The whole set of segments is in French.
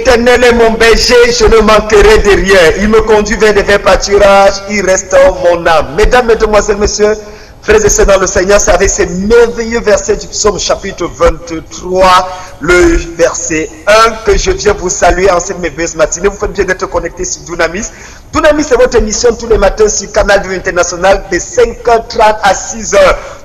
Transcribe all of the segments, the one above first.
L'Éternel est mon berger, je ne manquerai de rien. Il me conduit vers des verts pâturages, il restaure mon âme. Mesdames, mesdemoiselles, messieurs, frères et sœurs dans le Seigneur, c'est avec ces merveilleux versets du psaume chapitre 23, le verset 1, que je viens vous saluer en cette merveilleuse matinée. Vous faites bien d'être connectés sur Dunamis. Dunamis, c'est votre émission tous les matins sur Canal du International de 5h30 à 6h.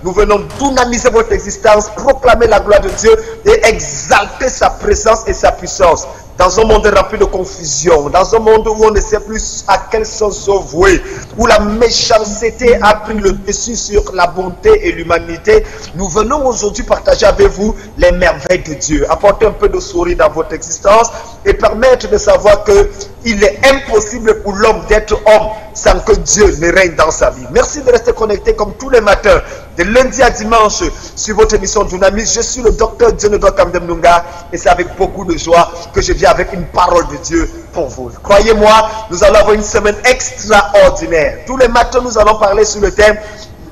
Nous venons dynamiser votre existence, proclamer la gloire de Dieu et exalter sa présence et sa puissance. Dans un monde rempli de confusion, dans un monde où on ne sait plus à quel sens se vouer, où la méchanceté a pris le dessus sur la bonté et l'humanité, nous venons aujourd'hui partager avec vous les merveilles de Dieu, apporter un peu de sourire dans votre existence et permettre de savoir que il est impossible pour l'homme d'être homme sans que Dieu ne règne dans sa vie. Merci de rester connecté comme tous les matins, de lundi à dimanche, sur votre émission Dunamis. Je suis le docteur Dionnedo Kamdem-Nunga et c'est avec beaucoup de joie que je viens avec une parole de Dieu pour vous. Croyez-moi, nous allons avoir une semaine extraordinaire. Tous les matins, nous allons parler sur le thème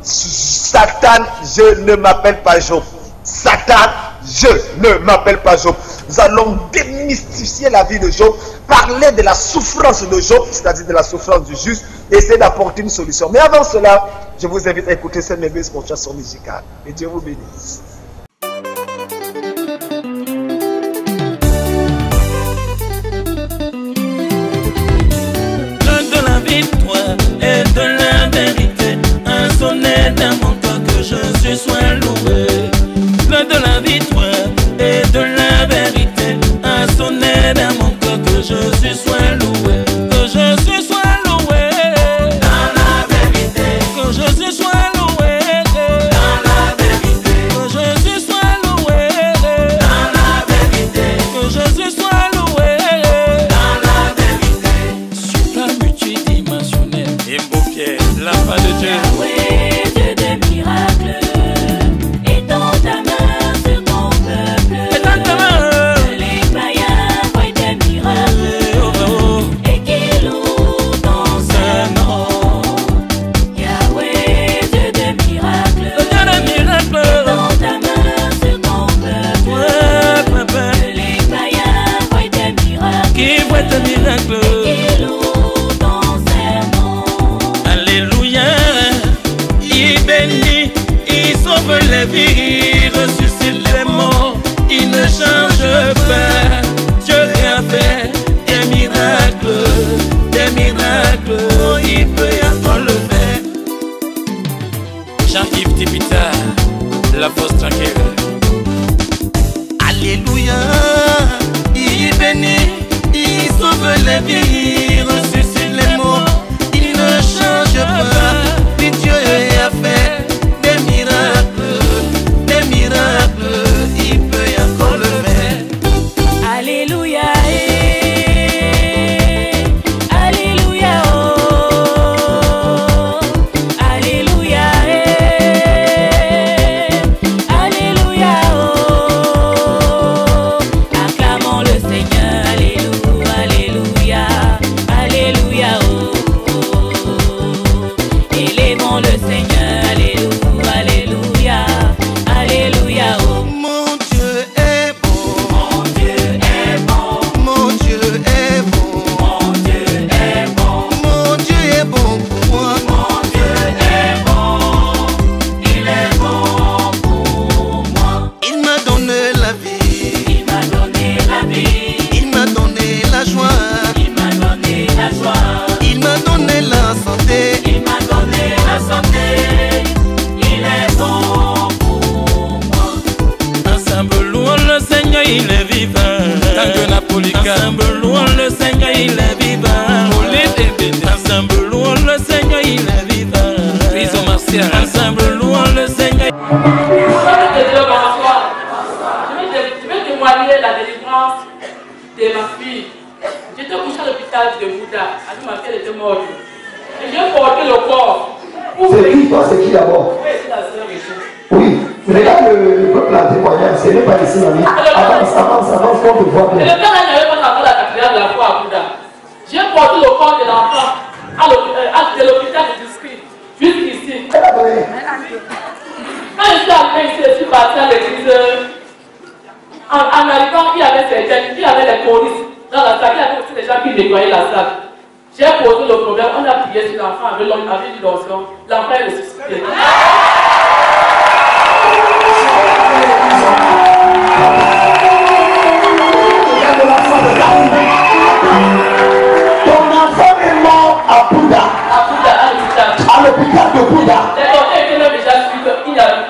Satan, je ne m'appelle pas Job. Satan, je ne m'appelle pas Job. Nous allons démystifier la vie de Job, parler de la souffrance de Job, c'est-à-dire de la souffrance du juste, et essayer d'apporter une solution. Mais avant cela, je vous invite à écouter cette merveilleuse chanson musicale. Et Dieu vous bénisse. De la victoire et de la vérité, un sonnet dans mon cœur que Jésus soit loué. De la victoire et de la vérité, un sonnet dans mon cœur que Jésus soit loué. Que Jésus soit loué dans la vérité, que Jésus soit loué dans la vérité, que Jésus soit loué dans la vérité, que Jésus soit loué dans la vérité. Super multidimensionnel et beau Pierre, la voix de Dieu. Yahweh, Dieu des miracles, étends ta main sur ton peuple. Étends ta main. Que les païens voient des miracles et qu'ils louent ton Saint-Nom. Yahweh, Dieu des miracles, étends ta main sur ton peuple. Que les païens voient des miracles Qui voit tes miracles. et qu'ils louent ton Saint-Nom. Alléluia, il bénit, il sauve les vies, il ressuscite les morts, il ne change pas. Dieu a fait des miracles, oh, il peut encore le faire. Jean-Yves Tibita, la force tranquille. Alléluia, il bénit, il sauve les vies, il ressuscite les morts, il ne change pas. Puis Dieu a fait des miracles, il peut encore le faire. Alléluia, Alléluia, oh, Alléluia, Alléluia, oh, acclamons le Seigneur, Alléluia, Alléluia, oh, élevons le Seigneur, Alléluia, Alléluia, oh. Mon Dieu est bon, Mon Dieu est bon, mon Dieu est bon, mon Dieu est bon. mon Dieu est bon pour moi. Mon Dieu est bon, il est bon pour moi. Il m'a donné la vie, Il m'a donné la vie, il m'a donné la joie, il m'a donné la joie, il m'a donné la santé. il m'a donné la santé. Il est bon pour moi. Ensemble louons le Seigneur, il est vivant. Tangue Napolica. Ensemble louons le Seigneur, il est vivant. Ensemble louons le Seigneur, il est vivant. Prison martial. Ensemble louons le Seigneur. Je vais témoigner la délivrance de ma fille. J'étais couché à l'hôpital de Bouddha, alors ma fille était morte. Et j'ai porté le corps. C'est qui toi? C'est qui d'abord? Oui, c'est la sœur Richard. Oui, regarde le peuple en témoignage, ce n'est pas ici la vie. Avance, qu'on te voit Et le bien. père n'avait pas entré la cathédrale de la foi à Bouddha. J'ai porté le corps de l'enfant de l'hôpital de district jusqu'ici. Quand je suis arrivé ici, je suis parti à l'église. En arrivant, il y avait certains, il y avait les choristes. Dans la salle, il y avait aussi des gens qui nettoyaient la salle. J'ai posé le problème, on a prié sur l'enfant avec une onction. L'enfant est ressuscité. Ton enfant est mort à Bouddha. À l'hôpital de Bouddha.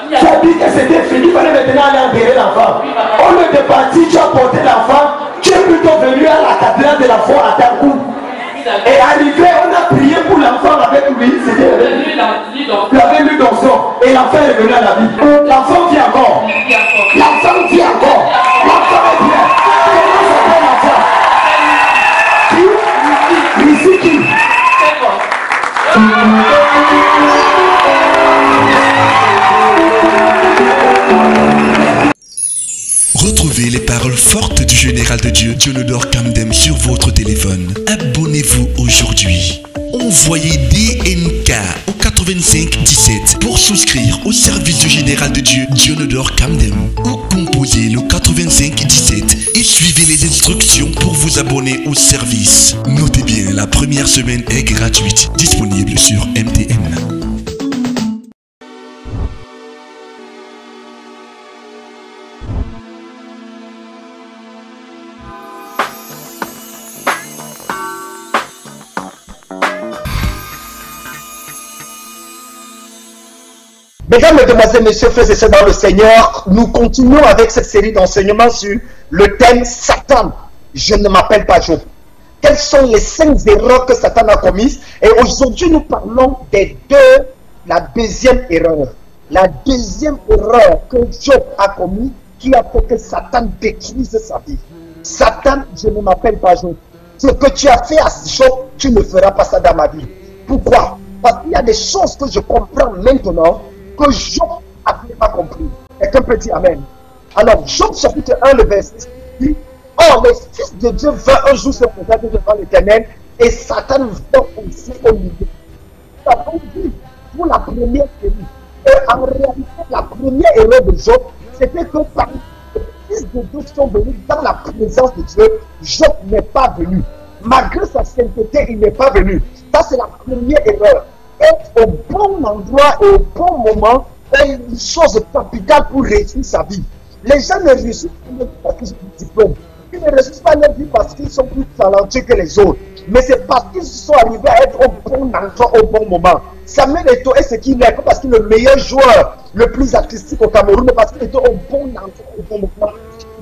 Tu as dit que c'était fini, il fallait maintenant aller enterrer l'enfant. Au lieu de partir, tu as porté l'enfant, tu es plutôt venu à la cathédrale de la foi à Takou. Et arrivé, on a prié pour l'enfant avec lui. Il avait lu dans son. Et l'enfant est venu à la vie. L'enfant vit encore. L'enfant vit encore. L'enfant est bien. Comment s'appelle l'enfant? Ici qui? Retrouvez les paroles fortes du général de Dieu, Dionodore Kamdem, sur votre téléphone. Abonnez-vous aujourd'hui. Envoyez DNK au 85 17 pour souscrire au service du général de Dieu, Dionodore Kamdem. Ou composez le 85 17 et suivez les instructions pour vous abonner au service. Notez bien, la première semaine est gratuite, disponible sur MTN. Mesdames, Mesdemoiselles, Messieurs, frères et sœurs dans le Seigneur, nous continuons avec cette série d'enseignements sur le thème Satan. Je ne m'appelle pas Job. Quelles sont les 5 erreurs que Satan a commises? Et aujourd'hui, nous parlons la deuxième erreur. La deuxième erreur que Job a commise qui a fait que Satan détruise sa vie. Satan, je ne m'appelle pas Job. Ce que tu as fait à Job, tu ne feras pas ça dans ma vie. Pourquoi? Parce qu'il y a des choses que je comprends maintenant que Job n'avait pas compris. Quelqu'un peut dire Amen. Alors, Job chapitre 1, le verset dit: or, le Fils de Dieu vint un jour se présenter devant l'Éternel, et Satan vint aussi au milieu. Nous avons vu pour la première série. Et en réalité, la première erreur de Job, c'était que par les Fils de Dieu sont venus dans la présence de Dieu, Job n'est pas venu. Malgré sa sainteté, il n'est pas venu. Ça, c'est la première erreur. Être au bon endroit et au bon moment est une chose capitale pour réussir sa vie. Les gens ne réussissent pas parce qu'ils ont du diplôme. Ils ne réussissent pas leur vie parce qu'ils sont plus talentueux que les autres. Mais c'est parce qu'ils sont arrivés à être au bon endroit au bon moment. Samuel Eto'o est ce qu'il est, parce qu'il est le meilleur joueur, le plus artistique au Cameroun, mais parce qu'il était au bon endroit au bon moment.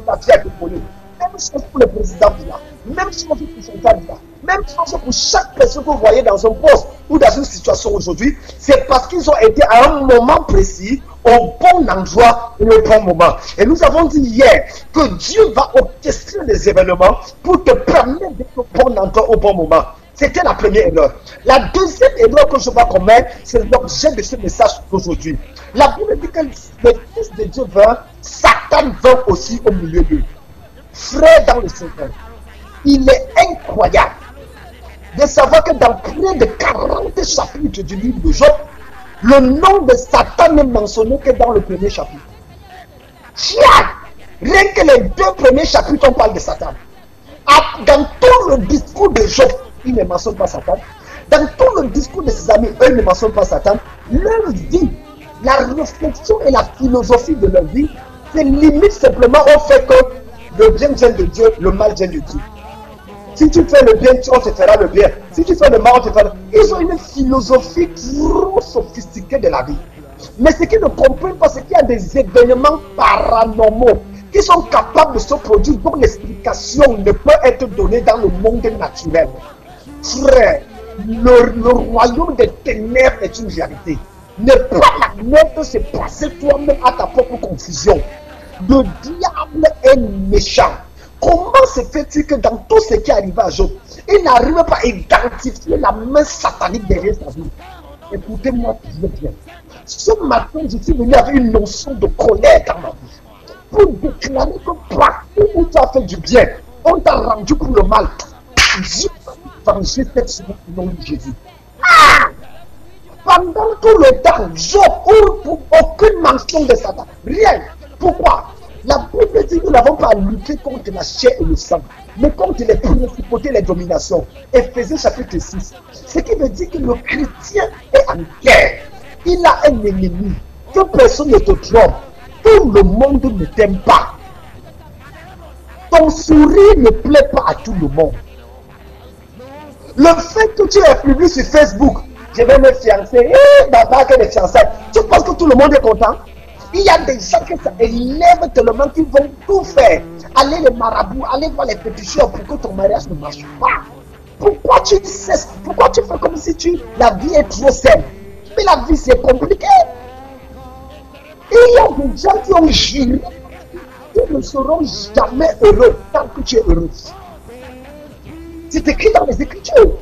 Il a fait avec le même chose pour le président Bila, même chose pour son candidat, même chose pour chaque personne que vous voyez dans un poste ou dans une situation aujourd'hui. C'est parce qu'ils ont été à un moment précis, au bon endroit et au bon moment. Et nous avons dit hier que Dieu va orchestrer les événements pour te permettre d'être au bon endroit au bon moment. C'était la première erreur. La deuxième erreur que je vais commettre, c'est l'objet de ce message d'aujourd'hui. La Bible dit que le Fils de Dieu vint, Satan vint aussi au milieu d'eux. Frère dans le Seigneur, il est incroyable de savoir que dans près de 40 chapitres du livre de Job, le nom de Satan n'est mentionné que dans le premier chapitre. Rien que les 2 premiers chapitres, on parle de Satan. Dans tout le discours de Job, il ne mentionne pas Satan. Dans tout le discours de ses amis, eux ne mentionnent pas Satan. Leur vie, la réflexion et la philosophie de leur vie se limite simplement au fait que le bien vient de Dieu, le mal vient de Dieu. Si tu fais le bien, on te fera le bien. Si tu fais le mal, on te fera le mal. Ils ont une philosophie trop sophistiquée de la vie. Mais ce qu'ils ne comprennent pas, c'est qu'il y a des événements paranormaux qui sont capables de se produire, dont l'explication ne peut être donnée dans le monde naturel. Frère, le royaume des ténèbres est une réalité. Ne pas l'admettre, c'est passer toi-même à ta propre confusion. Le diable est méchant. Comment se fait-il que dans tout ce qui arrive à Job, il n'arrive pas à identifier la main satanique derrière sa vie? Écoutez-moi bien. Ce matin, je suis venu avec une notion de colère dans ma vie. Pour déclarer que partout où tu as fait du bien, on t'a rendu pour le mal. Dieu va venger cette semaine au nom de Jésus. Pendant tout le temps, Job, pour aucune mention de Satan. Rien. Pourquoi? La Bible dit que nous n'avons pas à lutter contre la chair et le sang, mais contre les principautés et les dominations. Éphésiens chapitre 6. Ce qui veut dire que le chrétien est en guerre. Il a un ennemi. Que personne ne te trompe. Tout le monde ne t'aime pas. Ton sourire ne plaît pas à tout le monde. Le fait que tu es publié sur Facebook, je vais me fiancer, d'abord que les fiançailles, tu penses que tout le monde est content? Il y a des gens que ça élève tellement qu'ils vont tout faire. Aller les marabouts, aller voir les pétitions pour que ton mariage ne marche pas. Pourquoi tu cesses? Pourquoi tu fais comme si la vie est trop simple? Mais la vie c'est compliqué. Il y a des gens qui ont juré qu'ils ne seront jamais heureux tant que tu es heureux. C'est écrit dans les Écritures.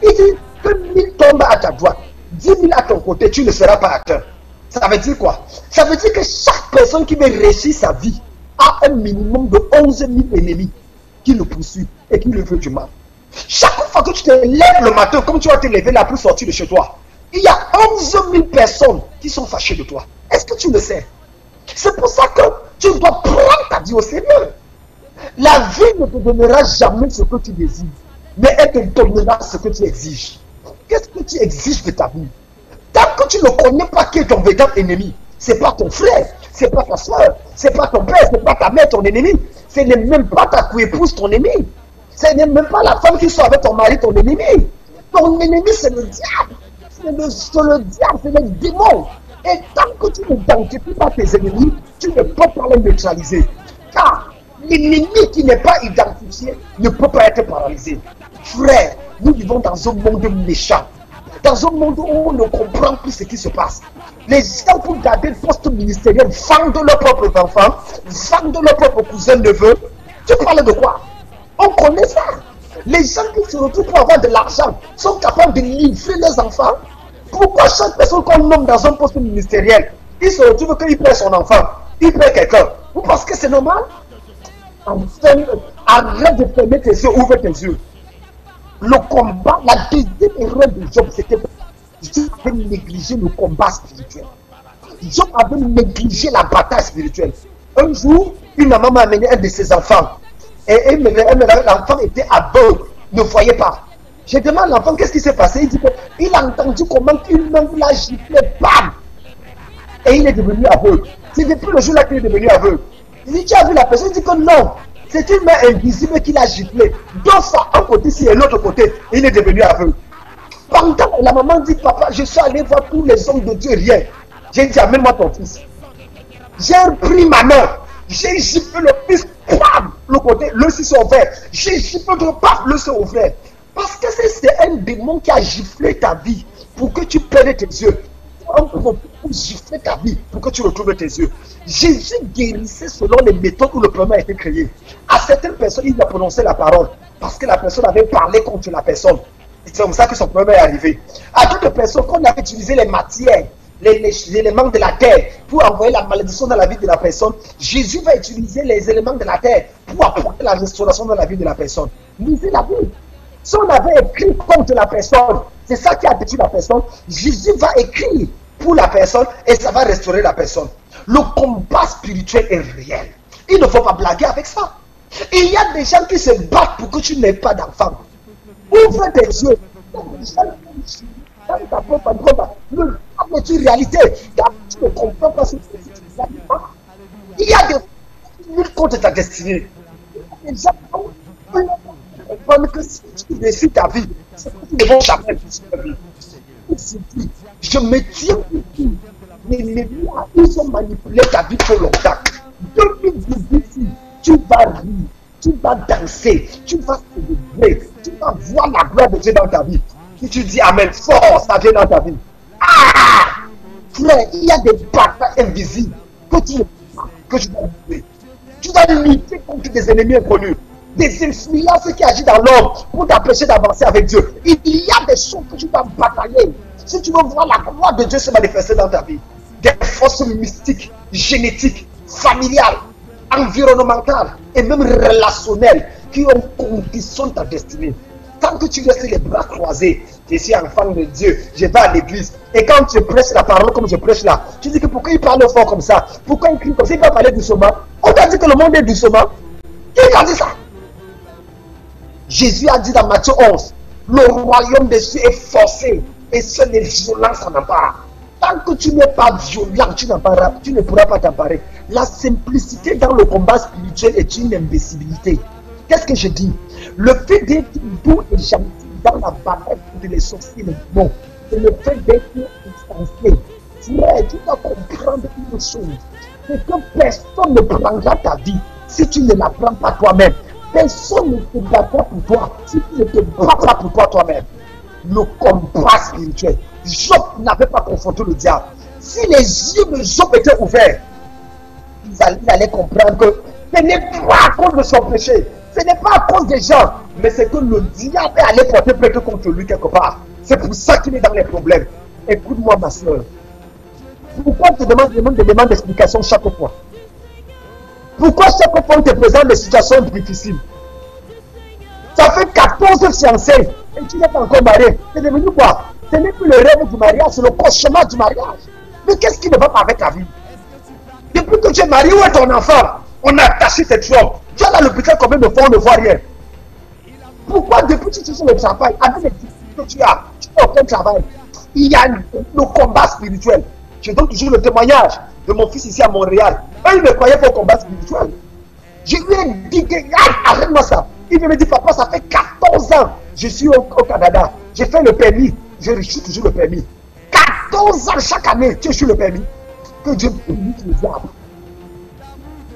Il dit que 1000 tombent à ta droite, 10 000 à ton côté, tu ne seras pas atteint. Ça veut dire quoi? Ça veut dire que chaque personne qui veut réussir sa vie a un minimum de 11 000 ennemis qui le poursuivent et qui le veulent du mal. Chaque fois que tu te lèves le matin, comme tu vas te lever là pour sortir de chez toi, il y a 11 000 personnes qui sont fâchées de toi. Est-ce que tu le sais? C'est pour ça que tu dois prendre ta vie au sérieux. La vie ne te donnera jamais ce que tu désires, mais elle te donnera ce que tu exiges. Qu'est-ce que tu exiges de ta vie? Tant que tu ne connais pas qui est ton véritable ennemi, ce n'est pas ton frère, ce n'est pas ta soeur, ce n'est pas ton père, ce n'est pas ta mère ton ennemi, ce n'est même pas ta co-épouse ton ennemi, ce n'est même pas la femme qui soit avec ton mari ton ennemi. Ton ennemi c'est le diable, c'est le diable, c'est le démon. Et tant que tu n'identifies pas tes ennemis, tu ne peux pas les neutraliser. Car l'ennemi qui n'est pas identifié ne peut pas être paralysé. Frère, nous vivons dans un monde méchant. Dans un monde où on ne comprend plus ce qui se passe. Les gens, pour garder le poste ministériel, vendent leurs propres enfants, vendent leurs propres cousins, neveux. Tu parles de quoi? On connaît ça. Les gens qui se retrouvent pour avoir de l'argent sont capables de livrer leurs enfants. Pourquoi chaque personne qu'on nomme dans un poste ministériel, il se retrouve qu'il perd son enfant, il perd quelqu'un? Vous pensez que c'est normal? Enfin, arrête de fermer tes yeux, ouvre tes yeux. Le combat, la deuxième erreur de Job, c'était Job avait négligé le combat spirituel. Job avait négligé la bataille spirituelle. Un jour, une maman m'a amené un de ses enfants. Et l'enfant était aveugle, ne voyait pas. Je demande à l'enfant qu'est-ce qui s'est passé. Il dit qu'il a entendu comment une main l'a giflé, bam! Et il est devenu aveugle. C'est depuis le jour-là qu'il est devenu aveugle. Il dit, tu as vu la personne? Il dit que non. C'est une main invisible qui l'a giflé. Deux fois, un côté ici et l'autre côté, il est devenu aveugle. Pendant la maman dit, papa, je suis allé voir tous les hommes de Dieu, rien. J'ai dit, amène-moi ton fils. J'ai pris ma main, j'ai giflé le fils, bam, le côté, le s'est ouvert. J'ai giflé le bam, le s'est ouvert. Parce que c'est un démon qui a giflé ta vie pour que tu perdes tes yeux. Pour gifler ta vie, pour que tu retrouves tes yeux. Jésus guérissait selon les méthodes où le problème a été créé. À certaines personnes, il a prononcé la parole parce que la personne avait parlé contre la personne. C'est comme ça que son problème est arrivé. À d'autres personnes, quand on avait utilisé les matières, les éléments de la terre pour envoyer la malédiction dans la vie de la personne, Jésus va utiliser les éléments de la terre pour apporter la restauration dans la vie de la personne. Lisez la Bible. Si on avait écrit contre la personne, c'est ça qui a détruit la personne, Jésus va écrire pour la personne et ça va restaurer la personne. Le combat spirituel est réel. Il ne faut pas blaguer avec ça. Il y a des gens qui se battent pour que tu n'aies pas d'enfant. Ouvre tes yeux. C'est une réalité. Tu ne comprends pas ce que c'est. Il y a des luttes contre ta destinée. Les gens comprennent que si tu réussis ta vie, c'est que tu ne vont jamais réussir ta vie. Je me tiens ici. Les médias, ils ont manipulé ta vie trop longtemps. Depuis 2018, tu vas rire, tu vas danser, tu vas célébrer, tu vas voir la gloire de Dieu dans ta vie. Si tu dis Amen, fort, ça vient dans ta vie. Ah! Frère, il y a des batailles invisibles que tu dois lutter. Tu dois lutter contre des ennemis inconnus, des influences qui agissent dans l'homme pour t'empêcher d'avancer avec Dieu. Il y a des choses que tu dois batailler. Si tu veux voir la gloire de Dieu se manifester dans ta vie, des forces mystiques, génétiques, familiales, environnementales et même relationnelles qui ont conditionné ta destinée. Tant que tu restes les bras croisés, je suis enfant de Dieu, je vais à l'église. Et quand tu prêches la parole comme je prêche là, tu dis que pourquoi il parle fort comme ça? Pourquoi il crie comme ça? Il va parler doucement. On t'a dit que le monde est doucement. Qui a dit ça? Jésus a dit dans Matthieu 11, le royaume des cieux est forcé et seule les violences s'en emparent. Tant que tu n'es pas violent, tu ne pourras pas t'emparer. La simplicité dans le combat spirituel est une imbécilité. Qu'est-ce que je dis? Le fait d'être doux et gentil dans la bataille contre les sorciers et les démons, c'est le fait d'être distancié. Frère, tu dois comprendre une chose, c'est que personne ne prendra ta vie si tu ne la prends pas toi-même. Personne ne te battra pour toi si tu ne te bats pas pour toi-même. Le combat spirituel. Job n'avait pas confronté le diable. Si les yeux de Job étaient ouverts, il allait comprendre que ce n'est pas à cause de son péché, ce n'est pas à cause des gens, mais c'est que le diable allait porter plainte contre lui quelque part. C'est pour ça qu'il est dans les problèmes. Écoute-moi, ma soeur. Pourquoi tu demandes d'explication chaque fois? Pourquoi chaque fois on te présente des situations difficiles? Ça fait 14 fiancés et tu n'es pas encore marié. C'est devenu quoi? Ce n'est plus le rêve du mariage, c'est le cauchemar du mariage. Mais qu'est-ce qui ne va pas avec ta vie? Depuis que tu es marié, où est ton enfant? On a attaché tes trompes. Tu es à l'hôpital combien de fois on ne voit rien? Pourquoi depuis que tu es sur le travail, avec les difficultés que tu n'as aucun travail? Il y a le combat spirituel. Je donne toujours le témoignage de mon fils ici à Montréal. Eux, ils me croyaient pour le combat spirituel. Je lui ai dit que arrête-moi ça. Il me dit, papa, ça fait 14 ans. Je suis au Canada. J'ai fait le permis. Je reçois toujours le permis. 14 ans chaque année, tu es sur le permis. Que Dieu punisse le diable.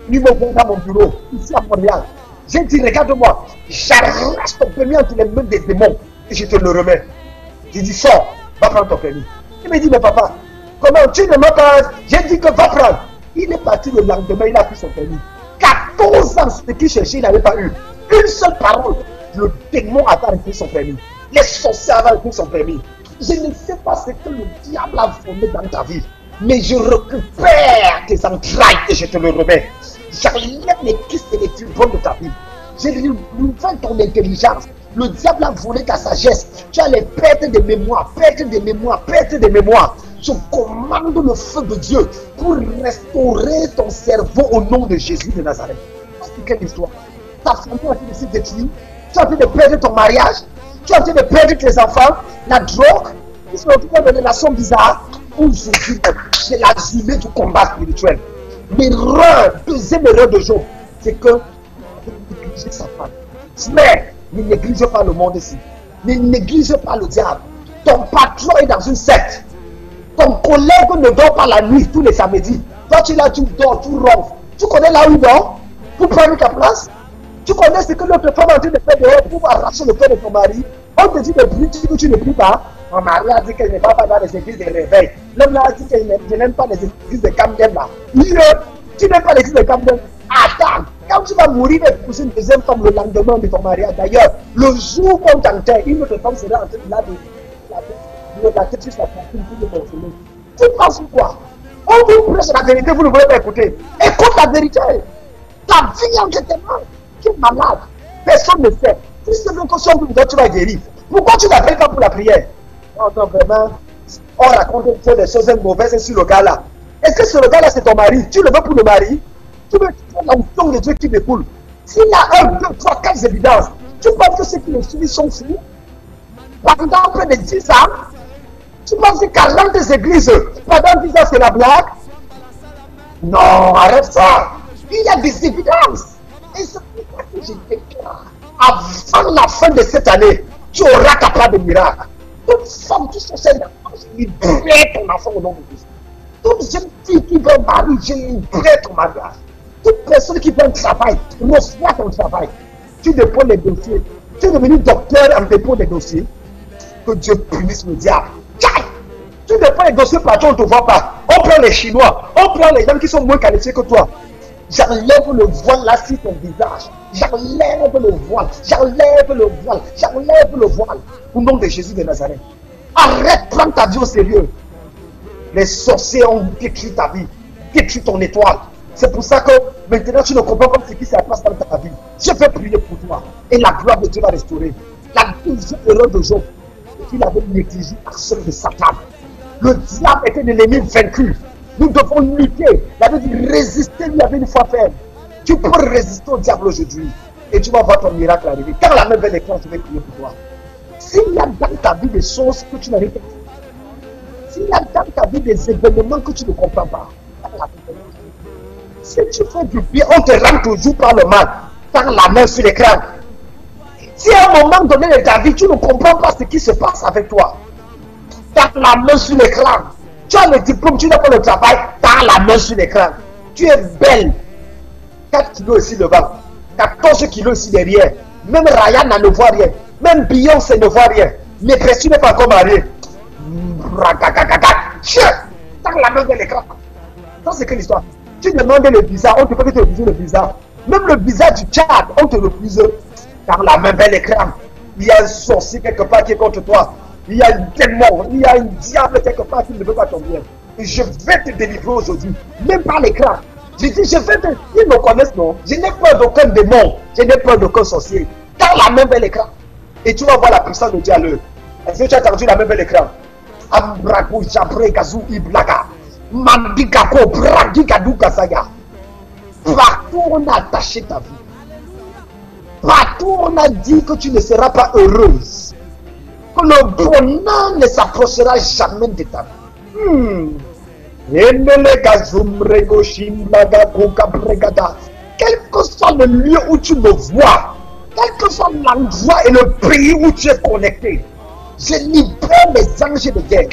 Il me voit dans mon bureau, ici à Montréal. J'ai dit, regarde-moi, j'arrache ton permis entre les mains des démons et je te le remets. J'ai dit, sors, va prendre ton permis. Il me dit, mais papa, comment tu ne m'as pas... J'ai dit que va prendre. Il est parti le lendemain, il a pris son permis. 14 ans, ce qu'il cherchait, il n'avait pas eu. Une seule parole, le démon avait arrêté son permis. Les sorciers avaient arrêté son permis. Je ne sais pas ce que le diable a formé dans ta vie, mais je récupère tes entrailles et je te le remets. J'enlève les kisses et les fibromes de ta vie. Je réouvre ton intelligence. Le diable a volé ta sagesse. Tu as les pertes de mémoire, pertes de mémoire, pertes de mémoire. Je commande le feu de Dieu pour restaurer ton cerveau au nom de Jésus de Nazareth. C'est quelle histoire? Ta famille a été de se détruire. Tu as envie de perdre ton mariage. Tu as envie de perdre tes enfants. La drogue. Ils se retrouvent dans des relations bizarres. Aujourd'hui, c'est la journée du combat spirituel. L'erreur, deuxième erreur de Job, c'est que il néglige sa femme. Mais ne néglige pas le monde ici. Ne néglige pas le diable. Ton patron est dans une secte. Ton collègue ne dort pas la nuit tous les samedis. Toi, tu es là, tu dors, tu ronfles. Tu connais là où il dort pour prendre ta place? Tu connais ce que l'autre femme est en train de faire dehors pour arracher le cœur de ton mari? On te dit de prier, tu dis que tu ne pries pas. Mon mari a dit qu'elle ne va pas dans les églises de réveil. L'homme là a dit qu'il n'aime pas les églises de Camden là. Tu n'aimes pas les églises de Camden. Attends, quand tu vas mourir et pousser une deuxième femme le lendemain de ton mariage, d'ailleurs, le jour où on t'enterre, une autre femme sera en train de la tête sur sa poitrine pour le consoler. Tu penses quoi? On vous prêche la vérité, vous ne voulez pas écouter. Écoute la vérité. Ta vie en jetement, tu es malade. Personne ne sait. Tu sais bien que si on vous dit tu vas guérir. Pourquoi tu n'appelles pas pour la prière? Non, vraiment, on raconte des choses mauvaises sur le gars là. Est-ce que ce gars là c'est ton mari? Tu le veux pour le mari? Tu veux la l'onction de Dieu qui découle. S'il y a 1, 2, 3, 4 évidences, tu penses que ceux qui le suivent sont fous? Pendant près de 10 ans, tu penses que 40 églises, pendant 10 ans c'est la blague? Non, arrête ça. Il y a des évidences. Et c'est pourquoi que je déclare, avant la fin de cette année, tu auras ta part de miracle. Toute femme qui cherche un enfant, je libère ton enfant au nom de Jésus. Toute jeune fille qui veut marier, je libère ton mariage. Toute personne qui veut un travail, reçois ton travail. Tu déposes les dossiers. Tu es devenu docteur en dépôt des dossiers. Que Dieu punisse le diable. Tu déposes les dossiers partout, on ne te voit pas. On prend les Chinois, on prend les gens qui sont moins qualifiés que toi. J'enlève le voile là sur ton visage. J'enlève le voile. J'enlève le voile. J'enlève le voile. Au nom de Jésus de Nazareth. Arrête, prends ta vie au sérieux. Les sorciers ont détruit ta vie. Détruit ton étoile. C'est pour ça que maintenant tu ne comprends pas ce qui se passe dans ta vie. Je vais prier pour toi. Et la gloire de Dieu va restaurer. La deuxième erreur de Job, c'est qu'il avait négligé l'action de Satan. Le diable était l'ennemi vaincu. Nous devons lutter. Il avait dit résister, lui avait une foi ferme. Tu peux résister au diable aujourd'hui. Et tu vas voir ton miracle arriver. Quand la main vers l'écran, je vais prier pour toi. S'il y a dans ta vie des choses que tu n'arrives pas, s'il y a dans ta vie des événements que tu ne comprends pas, si tu fais du bien, on te rend toujours par le mal, par la main sur l'écran. Si à un moment donné de ta vie, tu ne comprends pas ce qui se passe avec toi, par la main sur l'écran. Tu as le diplôme, tu n'as pas le travail, par la main sur l'écran. Tu es belle. 4 kilos ici devant, 14 kilos ici derrière. Même Ryan ne voit rien. Même Beyoncé ne voit rien. Mais tu n'es pas encore marié. Par la main de l'écran. Ça, c'est quelle histoire? Tu demandes le visa, on te fait que tu refuses le visa. Même le visa du Tchad, on te refuse. Par la main vers l'écran. Il y a un sorcier quelque part qui est contre toi. Il y a un démon, il y a un diable quelque part qui ne veut pas ton bien. Et je vais te délivrer aujourd'hui, même par l'écran. Je dis, je vais te... Ils me connaissent, non? Je n'ai peur d'aucun démon, je n'ai peur d'aucun sorcier. Tends la main vers l'écran. Et tu vas voir la puissance de Dieu à l'œuvre. Est-ce que tu as entendu la main vers l'écran? Ambrago, Jabre, Gazou, Iblaga. Mandigako, Bradigadu, Gazaga. Partout on a attaché ta vie. Partout on a dit que tu ne seras pas heureuse. Que le bonheur ne s'approchera jamais de ta vie. Quel que soit le lieu où tu me vois, quel que soit l'endroit et le pays où tu es connecté, je libère les anges de guerre.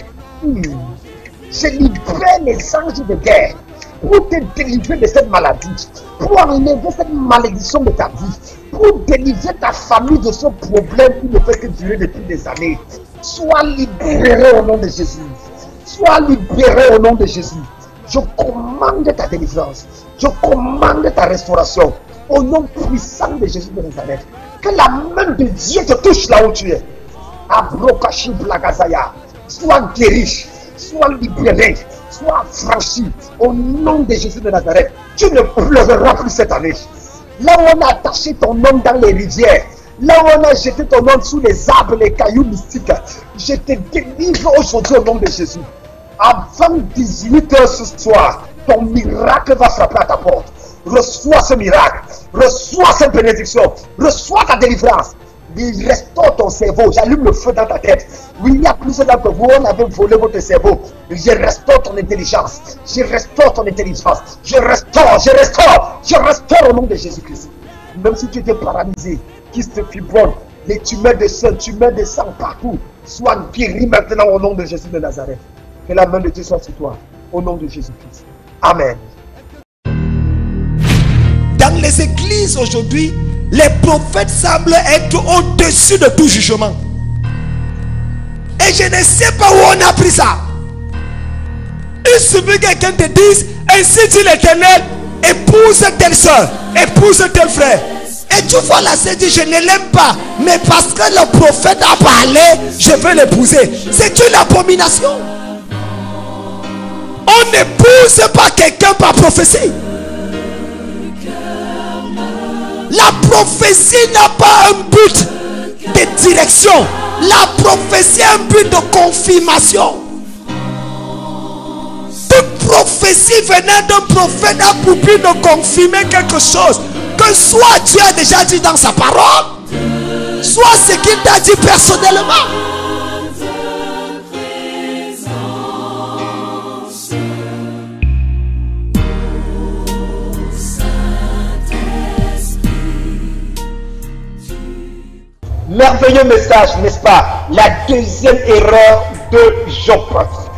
Je libère les anges de guerre pour te délivrer de cette maladie, pour enlever cette malédiction de ta vie, pour délivrer ta famille de ce problème qui ne fait que durer depuis des années. Sois libéré au nom de Jésus. Sois libéré au nom de Jésus. Je commande ta délivrance. Je commande ta restauration. Au nom puissant de Jésus de Nazareth. Que la main de Dieu te touche là où tu es. Abrokashi Blagazaya. Sois guéri. Sois libéré. Sois franchi. Au nom de Jésus de Nazareth. Tu ne pleureras plus cette année. Là où on a attaché ton nom dans les rivières. Là où on a jeté ton nom sous les arbres, les cailloux mystiques. Je te délivre aujourd'hui au nom de Jésus. Avant 18 h ce soir, ton miracle va frapper à ta porte. Reçois ce miracle. Reçois cette bénédiction. Reçois ta délivrance. Il restaure ton cerveau. J'allume le feu dans ta tête. Oui, il y a plusieurs d'entre vous, on avait volé votre cerveau. Je restaure ton intelligence. Je restaure ton intelligence. Je restaure au nom de Jésus-Christ. Même si tu étais paralysé, kyste fibrome, les tumeurs de sang, partout, sois guéri maintenant au nom de Jésus de Nazareth. Que la main de Dieu soit sur toi, au nom de Jésus-Christ. Amen. Dans les églises aujourd'hui, les prophètes semblent être au-dessus de tout jugement. Et je ne sais pas où on a pris ça. Il suffit que quelqu'un te dise, ainsi dit l'Éternel, épouse telle soeur, épouse tel frère. Et tu vois la sœur dit, je ne l'aime pas, mais parce que le prophète a parlé, je veux l'épouser. C'est une abomination. On n'épouse pas quelqu'un par prophétie. La prophétie n'a pas un but de direction. La prophétie a un but de confirmation. Toute prophétie venant d'un prophète a pour but de confirmer quelque chose que soit Dieu a déjà dit dans sa parole, soit ce qu'il t'a dit personnellement. Merveilleux message, n'est-ce pas? La deuxième erreur de Job.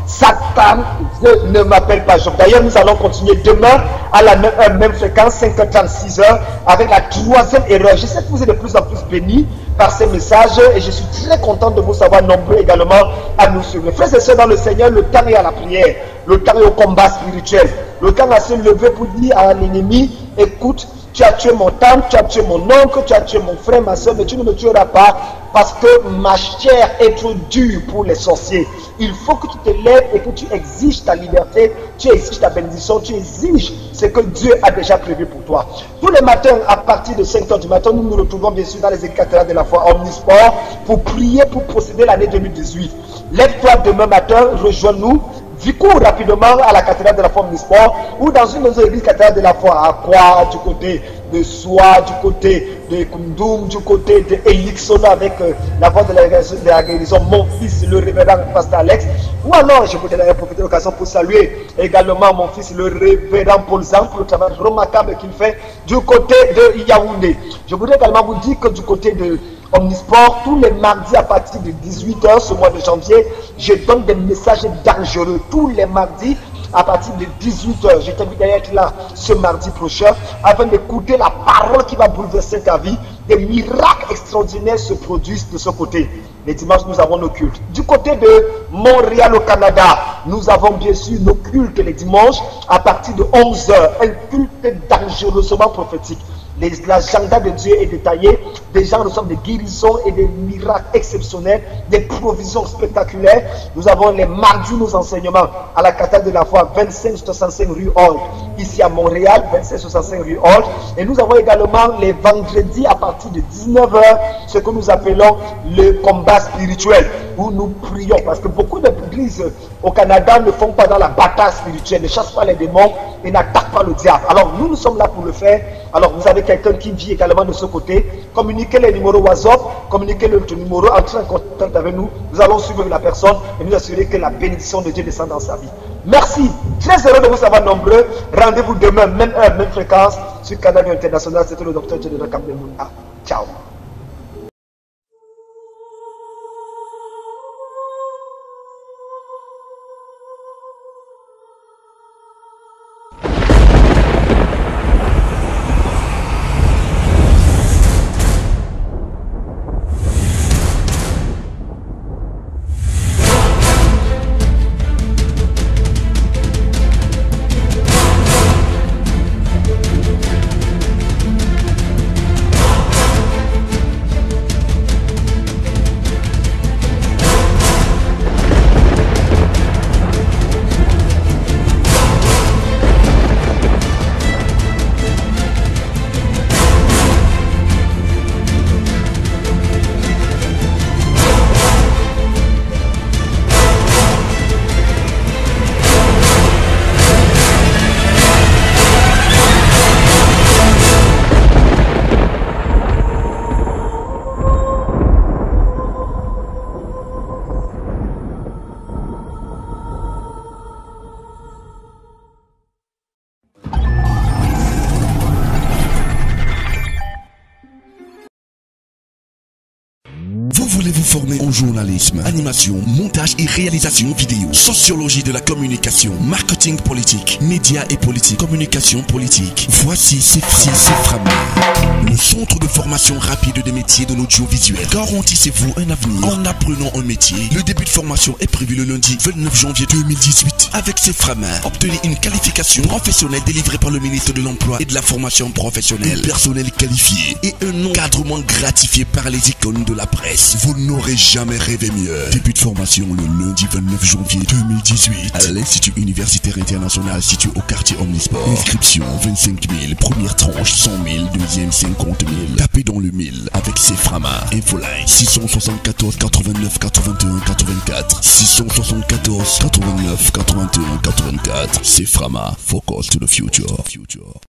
Satan ne m'appelle pas Job. D'ailleurs, nous allons continuer demain à la même fréquence, 5h36 avec la troisième erreur. Je sais que vous êtes de plus en plus bénis par ces messages et je suis très content de vous savoir nombreux également à nous suivre. Frères et sœurs dans le Seigneur, le temps est à la prière, le temps est au combat spirituel, le temps à se lever pour dire à l'ennemi, écoute, tu as tué mon tante, tu as tué mon oncle, tu as tué mon frère, ma soeur, mais tu ne me tueras pas parce que ma chair est trop dure pour les sorciers. Il faut que tu te lèves et que tu exiges ta liberté, tu exiges ta bénédiction, tu exiges ce que Dieu a déjà prévu pour toi. Tous les matins, à partir de 5 h du matin, nous nous retrouvons bien sûr dans les églises cathédrales de la foi Omnisport pour prier, pour procéder l'année 2018. Lève-toi demain matin, rejoins-nous. Du coup, rapidement, à la cathédrale de la foi omnisport, ou dans une autre église cathédrale de la foi, à Kwa, du côté de Soa, du côté de Kundum, du côté de Elixona, avec la voix de la guérison, mon fils, le révérend pasteur Alex. Ou alors, je voudrais profiter de l'occasion pour saluer également mon fils, le révérend Paul Zan, pour le travail remarquable qu'il fait du côté de Yaoundé. Je voudrais également vous dire que du côté de Omnisport, tous les mardis à partir de 18h ce mois de janvier, je donne des messages dangereux. Tous les mardis à partir de 18h, je t'invite à être là ce mardi prochain afin d'écouter la parole qui va bouleverser ta vie. Des miracles extraordinaires se produisent de ce côté. Les dimanches, nous avons nos cultes. Du côté de Montréal au Canada, nous avons bien sûr nos cultes les dimanches à partir de 11h. Un culte dangereusement prophétique. L'agenda de Dieu est détaillé. Des gens reçoivent des guérisons et des miracles exceptionnels, des provisions spectaculaires. Nous avons les mardis nos enseignements à la cathédrale de la foi 2565 rue Hall, ici à Montréal, 2565 rue Hall. Et nous avons également les vendredis à partir de 19h, ce que nous appelons le combat spirituel, où nous prions. Parce que beaucoup d'églises au Canada ne font pas dans la bataille spirituelle, ne chassent pas les démons et n'attaquent pas le diable. Alors nous sommes là pour le faire. Alors vous avez quelqu'un qui vit également de ce côté, communiquez les numéros WhatsApp, communiquez le numéro, entrez en contact avec nous, nous allons suivre la personne et nous assurer que la bénédiction de Dieu descend dans sa vie. Merci, très heureux de vous savoir nombreux. Rendez-vous demain, même heure, même fréquence, sur Canal International. C'était le docteur Djenedo Kamdemouna. Ciao. Voulez-vous former en journalisme, animation, montage et réalisation vidéo, sociologie de la communication, marketing politique, médias et politique, communication politique? Voici Ceframa, le centre de formation rapide des métiers de l'audiovisuel. Garantissez-vous un avenir en apprenant un métier. Le début de formation est prévu le lundi 29 janvier 2018. Avec Ceframa, obtenez une qualification professionnelle délivrée par le ministre de l'Emploi et de la Formation professionnelle. Un personnel qualifié et un encadrement gratifié par les icônes de la presse. Vous n'aurez jamais rêvé mieux. Début de formation le lundi 29 janvier 2018 à l'Institut universitaire international situé au quartier Omnisport. Inscription 25 000, première tranche 100 000, deuxième 50 000. Tapez dans le 1000 avec Ceframa. Infoline 674 89 81 84 674 89 81 84. Ceframa, focus to the future.